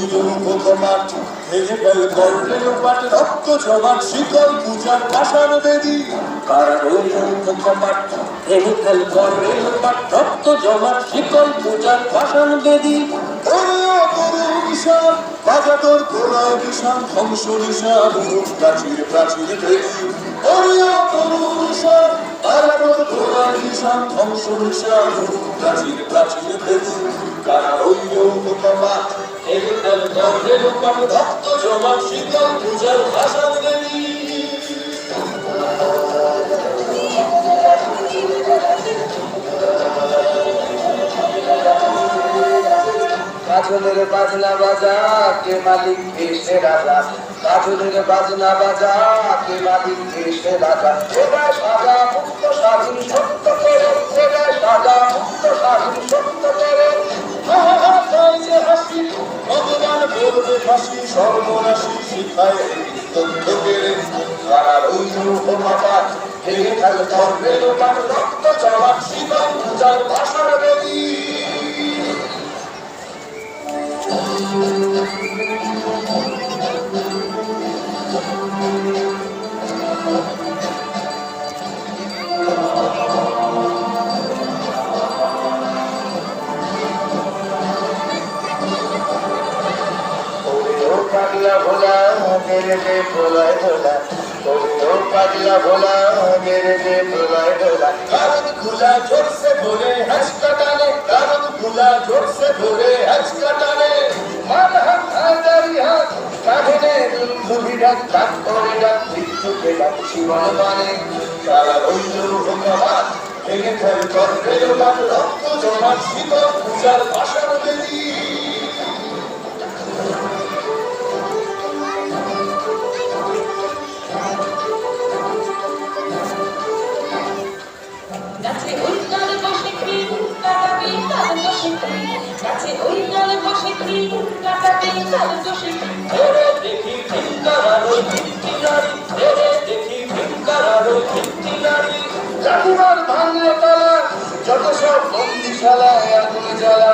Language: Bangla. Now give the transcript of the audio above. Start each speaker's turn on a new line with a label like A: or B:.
A: রইল মুখমাঠ ভেঙে ফেল করলে লোপাট রক্ত জমাট শিকল পূজার পাষাণ বেদী কারা রইল মুখমাঠ ভেঙে ফেল করলে লোপাট রক্ত জমাট শিকল পূজার পাষাণ বেদী বিশাল বাজা তোর প্রলয় বিশাল ধ্বংস নিশা প্রাচীর প্রাচীর বেদী বিশাল বাজা তোর প্রলয় বিশাল ধ্বংস নিশা প্রাচীর প্রাচীর বেদী কারা রইল মুখমাঠ ভেঙে ফেল করলে লোপাট রক্ত জমাট শিকল পূজার পাষাণ বেদী
B: কাজলের বাজনা বাজা কে মালিক এসে রাজা কাজলের বাজনা বাজা কে মালিক এসে রাজা এবার সাজা মুক্ত স্বাধীন সত্য করে এবার সাজা মুক্ত স্বাধীন সত্য করে
A: হাসি ভগবান বলবে ফাঁসি সর্বনাশী শিখায় তথ্য কেড়ে কারা রইল মুখমাঠ ভেঙে ফেল করলে লোপাট রক্ত জমাট শিকল পূজার পাষাণ বেদী
B: পাগলা ভোলা মেরে দে প্রলয় ভোলা ও পাগলা ভোলা মেরে দে প্রলয় ভোলা
A: কারণ খুলা জোরসে ভরে হাঁচকা টানে কারণ খুলা জোরসে ভরে হাঁচকা টানে
B: মান হাত হাজারি হাত কাঁধে দুর্ভিড়া কাঠ করে ডাক মৃত্যুকে ডাক জীবন মানে
A: কারা রইল মুখমাঠ ভেঙে ফেল করলে লোপাট রক্ত জমাট শিকল পূজার পাষাণ বেদী
C: গাছে ওই ডালে বসে কি কাটাবে তাল বসে কি গাছে ওই ডালে বসে কি কাটাবে তাল বসে কি
A: ওরে দেখি ভিঙ্কারারোই ভিঙ্কি নারী ওরে দেখি ভিঙ্কারারোই ভিঙ্কি নারী
B: জাতিবার ভাঙলো তালা যত সব বন্দিশালায় আগুন জ্বালা